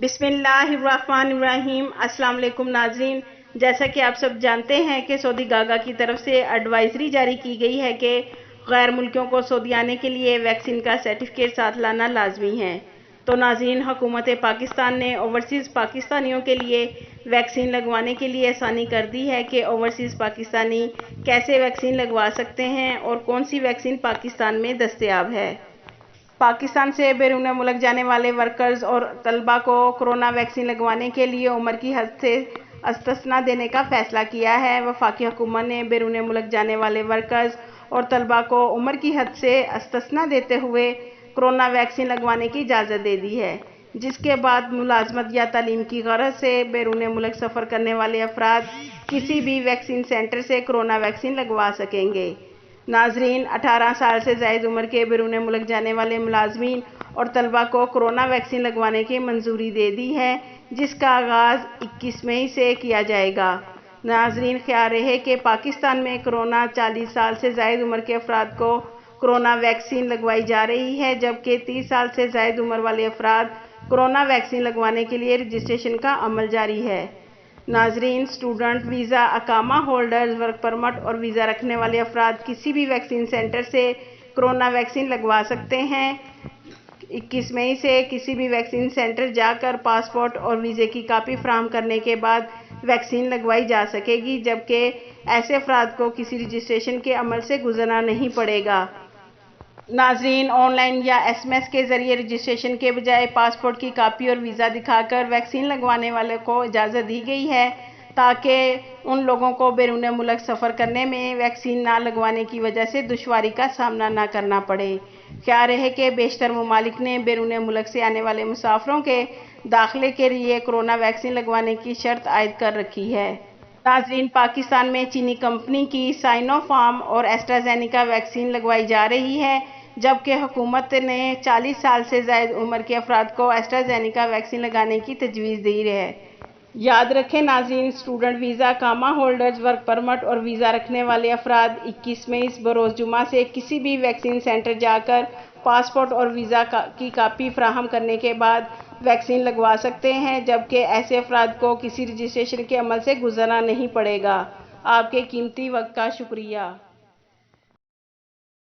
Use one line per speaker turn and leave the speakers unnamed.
بسم اللہ الرحمن الرحیم۔ السلام علیکم ناظرین، جیسا کہ آپ سب جانتے ہیں کہ سعودی گاگا کی طرف سے ایڈوائزری جاری کی گئی ہے کہ غیر ملکیوں کو سعودی آنے کے لیے ویکسین کا سرٹیفکیٹ ساتھ لانا لازمی ہے۔ تو ناظرین، حکومت پاکستان نے اوورسیز پاکستانیوں کے لیے ویکسین لگوانے کے لیے آسانی کر دی ہے کہ اوورسیز پاکستانی کیسے ویکسین لگوا سکتے ہیں اور کون سی ویکسین پاکستان میں دستیاب ہے۔ پاکستان سے بیرون ملک جانے والے ورکرز اور طلبہ کو کورونا ویکسین لگوانے کے لیے عمر کی حد سے استثناء دینے کا فیصلہ کیا ہے۔ وفاقی حکومت نے بیرون ملک جانے والے ورکرز اور طلبہ کو عمر کی حد سے استثناء دیتے ہوئے کورونا ویکسین لگوانے کی اجازت دے دی ہے، جس کے بعد ملازمت یا تعلیم کی غرض سے بیرون ملک سفر کرنے والے افراد کسی بھی ویکسین سینٹر سے کورونا ویکسین لگوا سکیں گے۔ ناظرین، 18 سال سے زائد عمر کے بیرون ملک جانے والے ملازمین اور طلبہ کو کورونا ویکسین لگوانے کی منظوری دے دی ہے، جس کا آغاز 21 مئی سے کیا جائے گا۔ ناظرین، خیال رہے کہ پاکستان میں کورونا 40 سال سے زائد عمر کے افراد کو کورونا ویکسین لگوائی جا رہی ہے، جبکہ 30 سال سے زائد عمر والے افراد کورونا ویکسین لگوانے کے لیے رجسٹریشن کا عمل جاری ہے۔ ناظرین، اسٹوڈنٹ ویزا، اقامہ ہولڈرز، ورک پرمٹ اور ویزا رکھنے والے افراد کسی بھی ویکسین سینٹر سے کورونا ویکسین لگوا سکتے ہیں۔ 21 مئی سے کسی بھی ویکسین سینٹر جا کر پاسپورٹ اور ویزے کی کاپی فراہم کرنے کے بعد ویکسین لگوائی جا سکے گی، جبکہ ایسے افراد کو کسی رجسٹریشن کے عمل سے گزرنا نہیں پڑے گا۔ ناظرین، آن لائن یا SMS کے ذریعے رجسٹریشن کے بجائے پاسپورٹ کی کاپی اور ویزا دکھا کر ویکسین لگوانے والوں کو اجازت دی گئی ہے، تاکہ ان لوگوں کو بیرون ملک سفر کرنے میں ویکسین نہ لگوانے کی وجہ سے دشواری کا سامنا نہ کرنا پڑے۔ خیال رہے کہ بیشتر ممالک نے بیرون ملک سے آنے والے مسافروں کے داخلے کے لیے کورونا ویکسین لگوانے کی شرط عائد کر رکھی ہے۔ ناظرین، پاکستان میں چینی کمپنی کی سائنو فارم اور ایسٹرازینیکا ویکسین لگوائی جا رہی ہے، جبکہ حکومت نے 40 سال سے زائد عمر کے افراد کو ایسٹرازینیکا ویکسین لگانے کی تجویز دی ہے۔ یاد رکھیں ناظرین، اسٹوڈنٹ ویزا، اقامہ ہولڈرز، ورک پرمٹ اور ویزا رکھنے والے افراد 21 مئی بروز جمعہ سے کسی بھی ویکسین سینٹر جا کر پاسپورٹ اور ویزا کی کاپی فراہم کرنے کے بعد ویکسین لگوا سکتے ہیں، جبکہ ایسے افراد کو کسی رجسٹریشن کے عمل سے گزرنا نہیں پڑے گا۔ آپ کے قیمتی وقت کا شکریہ۔